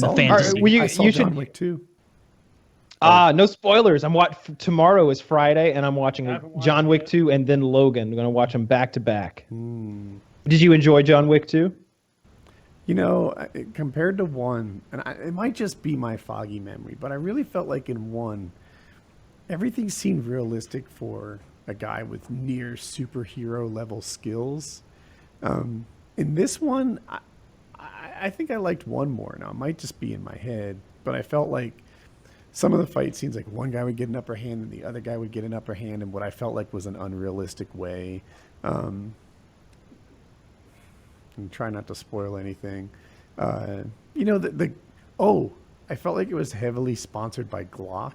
the fantasy. I saw John Wick 2. No spoilers. Tomorrow is Friday, and I'm watching John Wick 2 and then Logan. I'm going to watch them back to back. Did you enjoy John Wick 2? Compared to 1, and it might just be my foggy memory, but I really felt like in 1, everything seemed realistic for a guy with near superhero level skills. In this one, I think I liked 1 more. Now, it might just be in my head, but I felt like some of the fight scenes, like one guy would get an upper hand and the other guy would get an upper hand in what I felt like was an unrealistic way. And try not to spoil anything. I felt like it was heavily sponsored by Glock,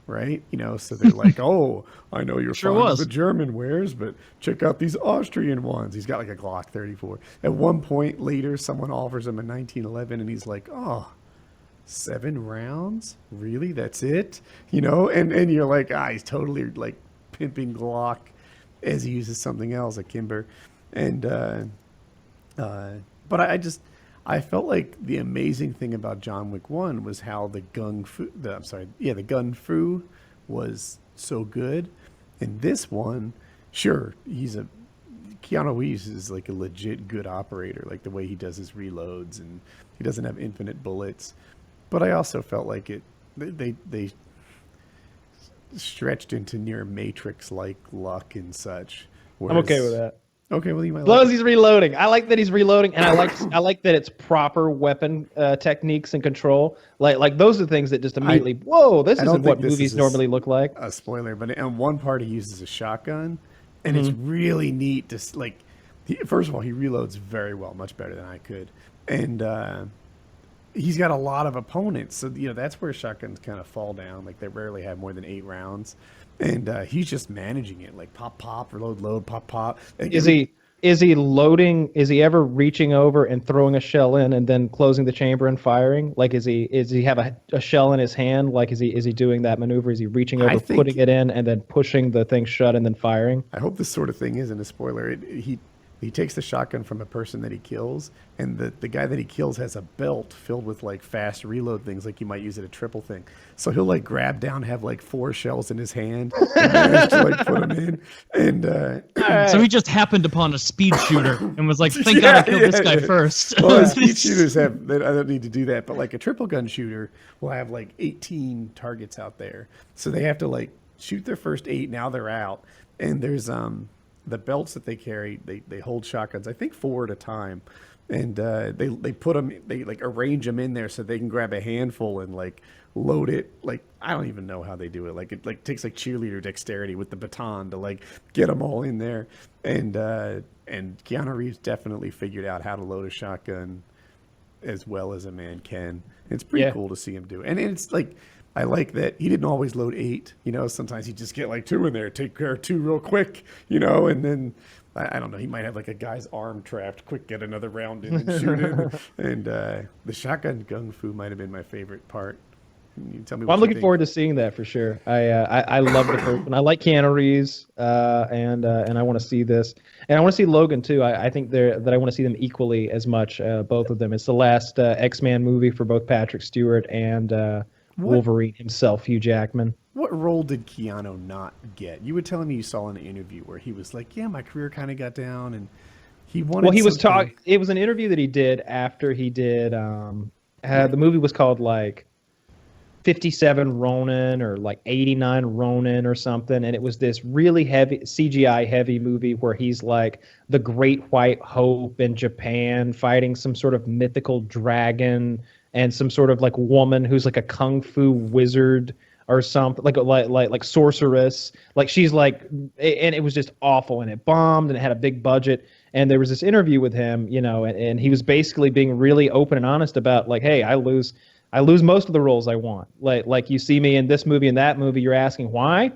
right? So they're like, oh, I know you're fond of the German wares, but check out these Austrian ones. He's got like a Glock 34. At one point later, someone offers him a 1911 and he's like, oh, 7 rounds? Really? That's it? And you're like, he's totally like pimping Glock as he uses something else, a Kimber. And, but I felt like the amazing thing about John Wick 1 was how the gun fu was so good. In this one, sure, Keanu Reeves is like a legit good operator, like the way he does his reloads, and he doesn't have infinite bullets. But I also felt like they stretched into near Matrix-like luck and such. I'm okay with that. Okay, well, you might. As long as he's reloading, I like that he's reloading, and I like that it's proper weapon techniques and control. Like those are the things that just immediately, this isn't what movies normally look like. A spoiler, but in one part he uses a shotgun, and it's really neat. First of all, he reloads very well, much better than I could, and he's got a lot of opponents, so that's where shotguns kind of fall down. Like they rarely have more than 8 rounds. And he's just managing it, like pop, reload, pop. Is he loading? Is he ever reaching over and throwing a shell in and then closing the chamber and firing? Like, is he have a shell in his hand? Like, is he doing that maneuver? Is he reaching over, putting it in, and then pushing the thing shut and then firing? I hope this sort of thing isn't a spoiler. He takes the shotgun from a person that he kills, and the guy that he kills has a belt filled with like fast reload things, like you might use at a triple thing. So he'll like grab down, have like 4 shells in his hand, and manage to like put them in. And so he just happened upon a speed shooter and was like, "Thank God I killed this guy first." Well, speed shooters I don't need to do that, but like a triple gun shooter will have like 18 targets out there, so they have to like shoot their first 8. Now they're out, and there's the belts that they carry, they hold shotguns, I think 4 at a time, and they put them, they like arrange them in there so they can grab a handful and like load it. Like I don't even know how they do it. Like it like takes like cheerleader dexterity with the baton to like get them all in there. And Keanu Reeves definitely figured out how to load a shotgun as well as a man can. It's pretty cool to see him do it. And it's like, I like that he didn't always load 8. Sometimes he'd just get like 2 in there, take care of 2 real quick, and then I don't know, he might have like a guy's arm trapped, quick, get another round in and shoot him. And the shotgun gung fu might have been my favorite part. You tell me. Well, I'm looking forward to seeing that for sure. I love the first one. I like Keanu Reeves, and I want to see this, and I want to see Logan too. I think that I want to see them equally as much, both of them. It's the last X-Men movie for both Patrick Stewart and Wolverine himself, Hugh Jackman. What role did Keanu not get? You were telling me you saw in an interview where he was like, "Yeah, my career kind of got down," and he wanted. Well, he was talking. It was an interview that he did after he did. The movie was called like 57 Ronin or like 89 Ronin or something, and it was this really heavy CGI heavy movie where he's like the Great White Hope in Japan fighting some sort of mythical dragon and some sort of like woman who's like a kung fu wizard or something, like sorceress. Like she's like, and it was just awful, and it bombed, and it had a big budget. And there was this interview with him, and he was basically being really open and honest about like, hey, I lose most of the roles I want. Like you see me in this movie and that movie, you're asking why?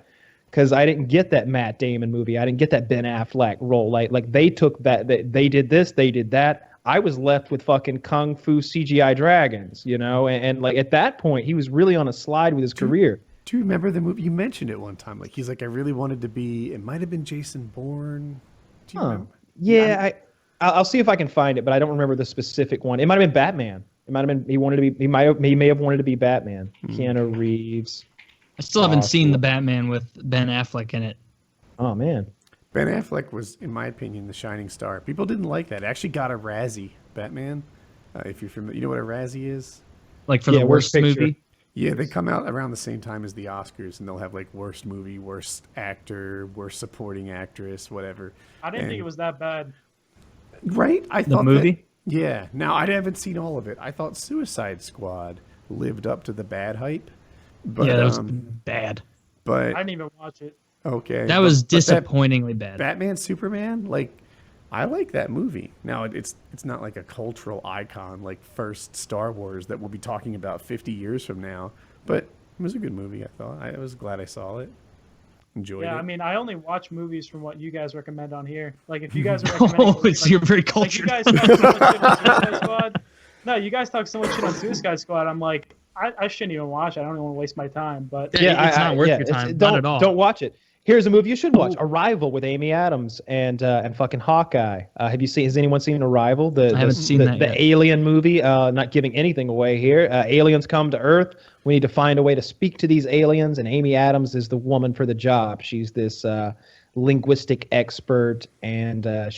Because I didn't get that Matt Damon movie. I didn't get that Ben Affleck role. Like they took that, they did this, they did that. I was left with fucking kung fu CGI dragons, and like at that point he was really on a slide with his career. Do you remember the movie? You mentioned it one time. Like he's like, I really wanted to be. It might have been Jason Bourne. Do you remember? Yeah, I'll see if I can find it, but I don't remember the specific one. It might have been Batman. It might have been he wanted to be. He may have wanted to be Batman. Keanu Reeves. I still haven't seen the Batman with Ben Affleck in it. Oh man. Ben Affleck was, in my opinion, the shining star. People didn't like that. It actually got a Razzie, Batman. If you're familiar, you know what a Razzie is? Like for the worst movie? Yeah, they come out around the same time as the Oscars, and they'll have like worst movie, worst actor, worst supporting actress, whatever. I didn't think it was that bad. Right? I thought The movie? Yeah. Now, I haven't seen all of it. I thought Suicide Squad lived up to the bad hype. But, Yeah, that was bad. But I didn't even watch it. okay. That was but that disappointingly bad. Batman Superman, like I like that movie. Now it's not like a cultural icon like first Star Wars that we'll be talking about 50 years from now, but it was a good movie. I thought I was glad I saw it. Enjoyed it. Yeah, I mean, I only watch movies from what you guys recommend on here. Like, if you guys are recommending, Oh, it's you're very like you cultured. guys talk so much shit on Suicide Squad. No, you guys talk so much shit on Suicide Squad. I'm like, I shouldn't even watch it. I don't even want to waste my time. But Yeah, it's not worth your time. Not at all. Don't watch it. Here's a movie you should watch: Arrival with Amy Adams and fucking Hawkeye. Have you seen? Has anyone seen Arrival? I haven't seen that the yet. Alien movie. Not giving anything away here. Aliens come to Earth. We need to find a way to speak to these aliens, and Amy Adams is the woman for the job. She's this linguistic expert, and and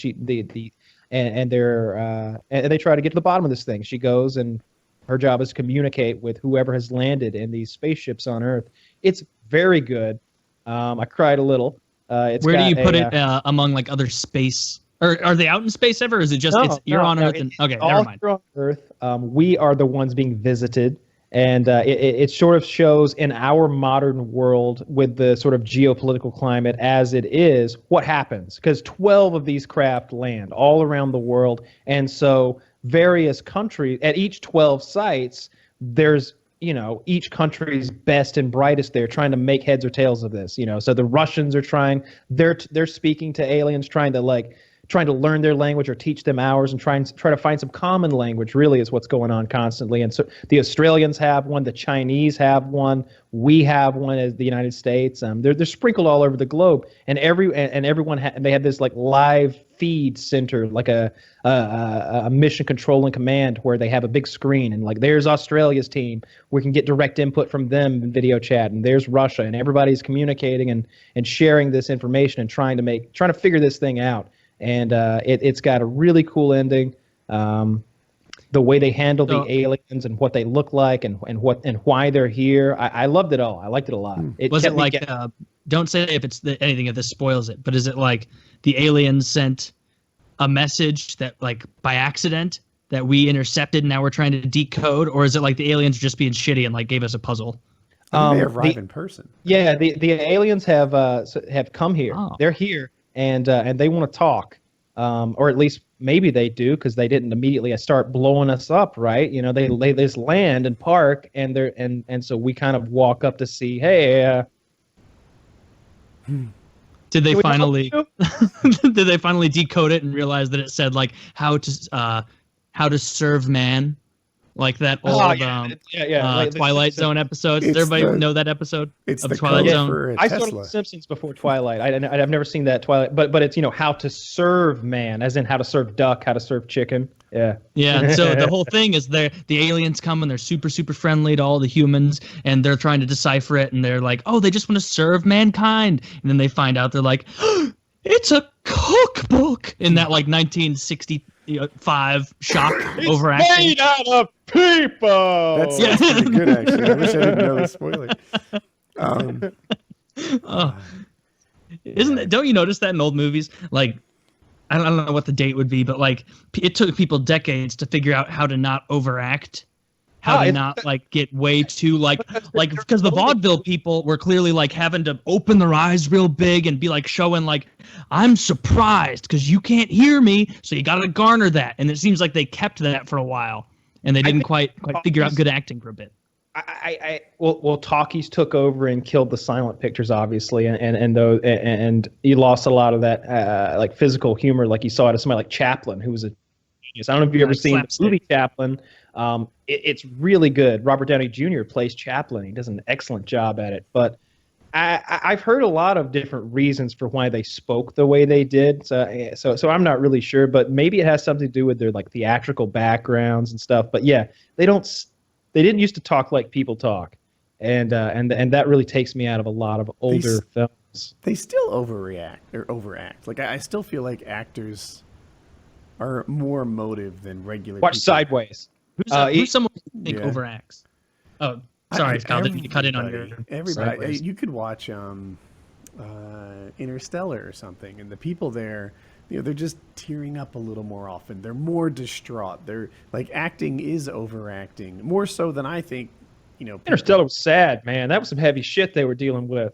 they try to get to the bottom of this thing. She goes and her job is to communicate with whoever has landed in these spaceships on Earth. It's very good. I cried a little. Where do you put it among like other space? Or are they out in space ever? Or is it just you're on Earth? Okay, never mind. On Earth, we are the ones being visited, and it sort of shows in our modern world with the sort of geopolitical climate as it is what happens, because 12 of these craft land all around the world, and so various countries at each 12 sites, there's each country's best and brightest there trying to make heads or tails of this, so the Russians are trying, they're speaking to aliens, trying to learn their language or teach them ours, and try to find some common language, really, is what's going on constantly. And so the Australians have one, the Chinese have one, we have one as the United States. They're sprinkled all over the globe, and everyone they have this like live feed center, like a mission control and command, where they have a big screen, and like there's Australia's team, we can get direct input from them in video chat, and there's Russia, and everybody's communicating and sharing this information and trying to figure this thing out. And it's got a really cool ending. The way they handle the aliens and what they look like and why they're here, I loved it all. I liked it a lot. Was it like don't say if it's anything if this spoils it, but is it like the aliens sent a message that like by accident that we intercepted and now we're trying to decode, or is it like the aliens just being shitty and like gave us a puzzle? They arrive in person. Yeah, the aliens have come here. Oh. They're here, and they want to talk, or at least maybe they do, because they didn't immediately start blowing us up, right? They just land and park, and so we kind of walk up to see, hey. Did they finally did they finally decode it and realize that it said like how to serve man, like that old like Twilight Zone episode? Does everybody know that episode of the Twilight Zone? I saw The Simpsons before Twilight. I've never seen that Twilight, but it's how to serve man, as in how to serve duck, how to serve chicken. Yeah. Yeah, and so the whole thing is the aliens come and they're super, super friendly to all the humans, and they're trying to decipher it, and they're like, oh, they just want to serve mankind. And then they find out, they're like, oh, it's a cookbook in that like 1965 shock overacting. It's made out of people! That's pretty good, actually. I wish I didn't know the spoiler. Don't you notice that in old movies? Like, I don't know what the date would be, but like it took people decades to figure out how to not overact, how to not like get way too like because the vaudeville people were clearly like having to open their eyes real big and be like showing like, I'm surprised because you can't hear me, so you got to garner that. And it seems like they kept that for a while, and they didn't quite figure out good acting for a bit. Well, talkies took over and killed the silent pictures, obviously, and you lost a lot of that like physical humor, like you saw it as somebody like Chaplin, who was a genius. I don't know if you've ever seen the movie Chaplin. It's really good. Robert Downey Jr. plays Chaplin. He does an excellent job at it. But I've heard a lot of different reasons for why they spoke the way they did. So I'm not really sure, but maybe it has something to do with their like theatrical backgrounds and stuff. But yeah, they didn't used to talk like people talk, and that really takes me out of a lot of older films. They still overact. Like I still feel like actors are more emotive than regular Watch people. Sideways. Who's someone you think overacts? Oh, sorry, Kyle, didn't mean to cut in on your everybody. Sideways. You could watch Interstellar or something, and the people there, they're just tearing up a little more often. They're more distraught. They're like acting is overacting more so than I think. Interstellar was sad, man. That was some heavy shit they were dealing with.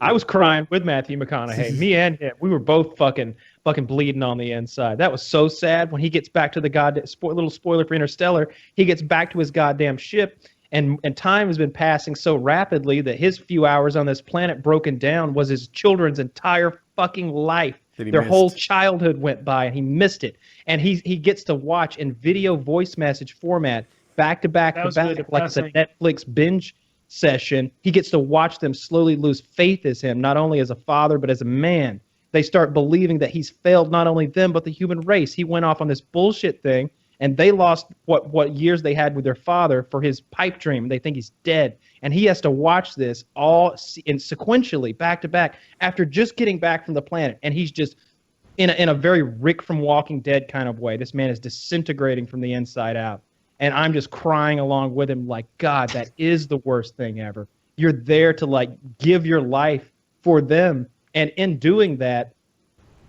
I was crying with Matthew McConaughey. Me and him, we were both fucking bleeding on the inside. That was so sad when he gets back to the goddamn little spoiler for Interstellar. He gets back to his goddamn ship, and time has been passing so rapidly that his few hours on this planet broken down was his children's entire fucking life. Their whole childhood went by, and he missed it. And he gets to watch in video voice message format back to back like it's a Netflix binge session. He gets to watch them slowly lose faith as him, not only as a father but as a man. They start believing that he's failed not only them but the human race. He went off on this bullshit thing, and they lost what years they had with their father for his pipe dream. They think he's dead, and he has to watch this all in sequentially back to back after just getting back from the planet, and he's just in a very Rick from Walking Dead kind of way. This man is disintegrating from the inside out. And I'm just crying along with him like, God, that is the worst thing ever. You're there to like give your life for them. And in doing that,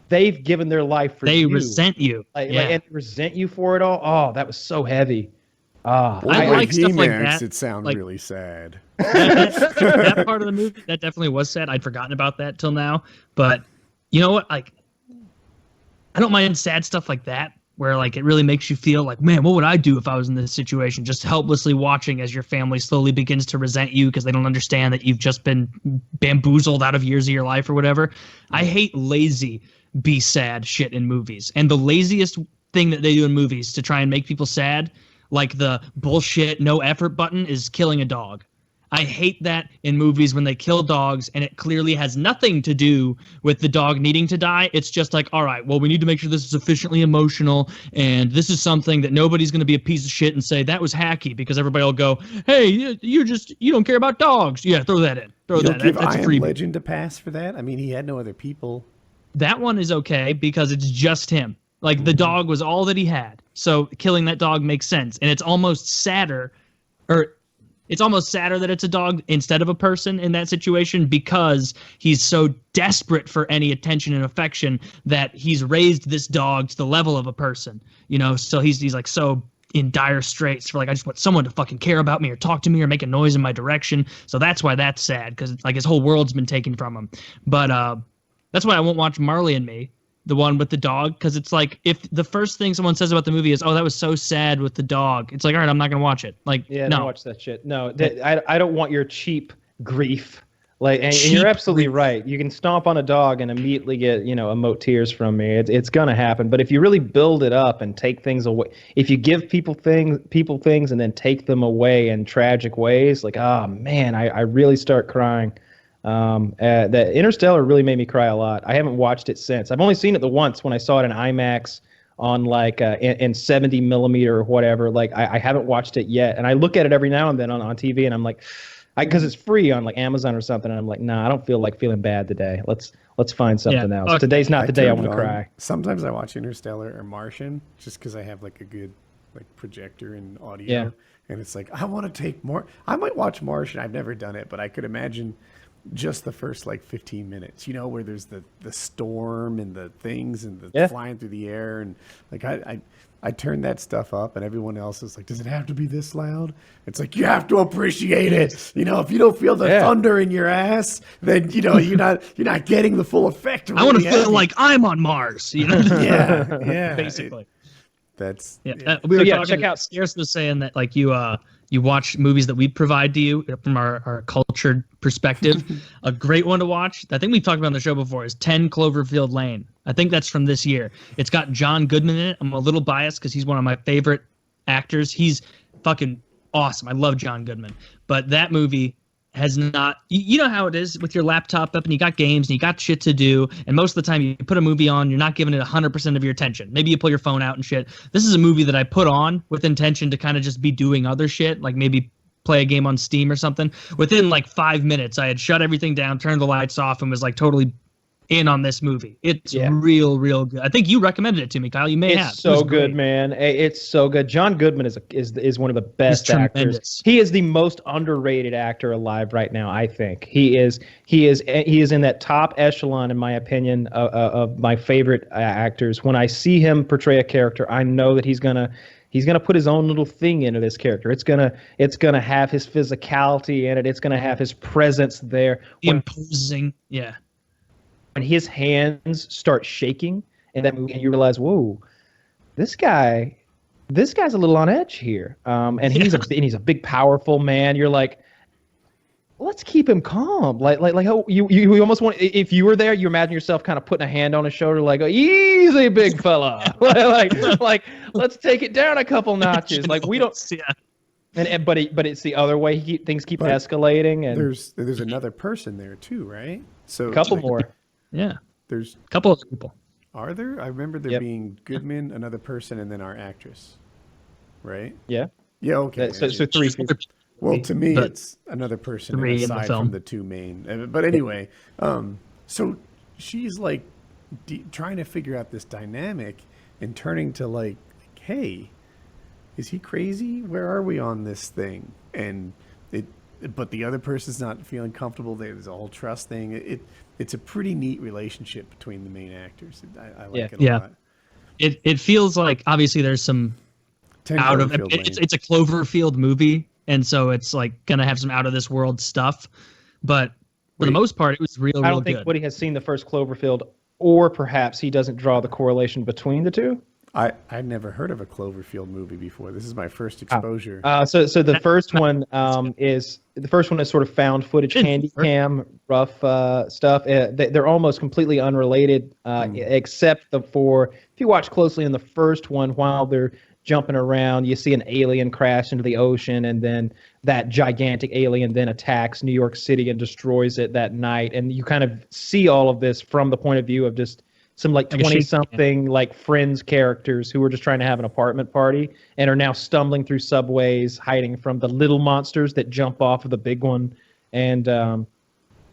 they've given their life for you. They resent you. And resent you for it all. Oh, that was so heavy. I like stuff like that. It sounds really sad. That part of the movie, that definitely was sad. I'd forgotten about that till now. But you know what? Like, I don't mind sad stuff like that, where like it really makes you feel like, man, what would I do if I was in this situation? Just helplessly watching as your family slowly begins to resent you because they don't understand that you've just been bamboozled out of years of your life or whatever. I hate lazy be sad shit in movies. And the laziest thing that they do in movies to try and make people sad, like the bullshit no effort button, is killing a dog. I hate that in movies when they kill dogs and it clearly has nothing to do with the dog needing to die. It's just like, all right, well, we need to make sure this is sufficiently emotional, and this is something that nobody's going to be a piece of shit and say that was hacky, because everybody will go, hey, you don't care about dogs. Yeah, throw that in. That's a free Legend a pass for that. I mean, he had no other people. That one is okay because it's just him. Like the dog was all that he had. So killing that dog makes sense. And it's almost sadder, it's almost sadder that it's a dog instead of a person in that situation, because he's so desperate for any attention and affection that he's raised this dog to the level of a person, so he's like so in dire straits for like, I just want someone to fucking care about me or talk to me or make a noise in my direction. So that's why that's sad, because it's like his whole world's been taken from him. But that's why I won't watch Marley and Me, the one with the dog, because it's like, if the first thing someone says about the movie is, oh, that was so sad with the dog, it's like, all right, I'm not gonna watch it. Like, yeah, no, don't watch that shit. No, I don't want your cheap grief. Like, and you're absolutely right. You can stomp on a dog and immediately get emote tears from me. It's gonna happen. But if you really build it up and take things away, if you give people things and then take them away in tragic ways, like, oh man, I really start crying. That Interstellar really made me cry a lot. I haven't watched it since. I've only seen it the once when I saw it in IMAX on like in 70 millimeter or whatever. Like I haven't watched it yet, and I look at it every now and then on TV, and I'm like, because it's free on like Amazon or something, and I'm like, nah, I don't feel like feeling bad today. Let's find something else. Okay. Today's not the day I want to cry. Sometimes I watch Interstellar or Martian just because I have like a good like projector and audio. Yeah. And it's like, I want to take more. I might watch Martian. I've never done it, but I could imagine just the first like 15 minutes, where there's the storm and the things and the flying through the air, and like I turn that stuff up, and everyone else is like, does it have to be this loud? It's like, you have to appreciate it. If you don't feel the thunder in your ass, then you're not getting the full effect of it. I want to feel like I'm on Mars. Yeah, basically. That's we were talking. Check out. Scarce was saying that like you watch movies that we provide to you from our cultured perspective. A great one to watch, I think we've talked about on the show before, is 10 Cloverfield Lane. I think that's from this year. It's got John Goodman in it. I'm a little biased because he's one of my favorite actors. He's fucking awesome. I love John Goodman. But that movie has not. You know how it is with your laptop up, and you got games and you got shit to do, and most of the time you put a movie on, you're not giving it 100% of your attention. Maybe you pull your phone out and shit. This is a movie that I put on with intention to kind of just be doing other shit, like maybe play a game on Steam or something. Within like 5 minutes, I had shut everything down, turned the lights off, and was like totally in on this movie. It's real good. I think you recommended it to me, Kyle. You may have. It's so good, man. It's so good. John Goodman is one of the best actors. He is the most underrated actor alive right now, I think. He is in that top echelon, in my opinion, of my favorite actors. When I see him portray a character, I know that he's gonna put his own little thing into this character. It's gonna have his physicality in it. It's gonna have his presence there. Imposing, yeah. When his hands start shaking in that movie, and you realize, whoa, this guy's a little on edge here. And he's a big, powerful man. You're like, let's keep him calm. Like how you almost want, if you were there, you imagine yourself kind of putting a hand on his shoulder, like, oh, easy, big fella. like let's take it down a couple notches. Like we don't. Yeah. But it's the other way. Things keep escalating, and there's another person there too, right? So a couple more. Yeah, there's a couple of people. Are there? I remember there being Goodman, another person, and then our actress, right? Yeah. Yeah. Okay. So 3 people. Well, to me, it's another person aside from the two main. But anyway, so she's like trying to figure out this dynamic and turning to like, hey, is he crazy? Where are we on this thing? And but the other person's not feeling comfortable. There's a whole trust thing. It's a pretty neat relationship between the main actors. I like it a lot. It feels like obviously there's some out of it's a Cloverfield movie, and so it's like gonna have some out of this world stuff. But for the most part, it was real good. I don't think Woody has seen the first Cloverfield, or perhaps he doesn't draw the correlation between the two. I'd never heard of a Cloverfield movie before. This is my first exposure. So the first one is sort of found footage, handy cam, rough stuff. They're almost completely unrelated, except if you watch closely in the first one, while they're jumping around, you see an alien crash into the ocean, and then that gigantic alien then attacks New York City and destroys it that night. And you kind of see all of this from the point of view of just some like 20-something like Friends characters who were just trying to have an apartment party and are now stumbling through subways, hiding from the little monsters that jump off of the big one. And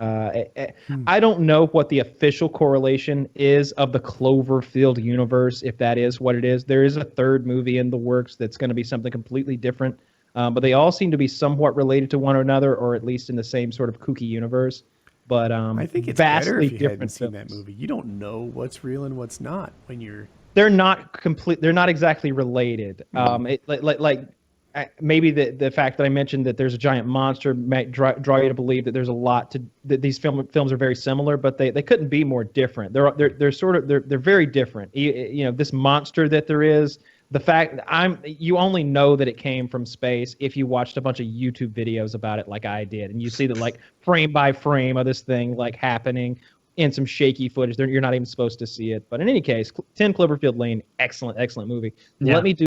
I don't know what the official correlation is of the Cloverfield universe, if that is what it is. There is a third movie in the works that's going to be something completely different, but they all seem to be somewhat related to one another, or at least in the same sort of kooky universe. But I think it's vastly better if you hadn't seen that movie. You don't know what's real and what's not when you're. They're not exactly related. Maybe the fact that I mentioned that there's a giant monster might draw you to believe that there's a lot that these films are very similar, but they couldn't be more different. They're very different. You know, this monster that there is. The fact you only know that it came from space if you watched a bunch of YouTube videos about it, like I did, and you see the like frame by frame of this thing like happening in some shaky footage. You're not even supposed to see it. But in any case, 10 Cloverfield Lane, excellent movie. Yeah. Let me do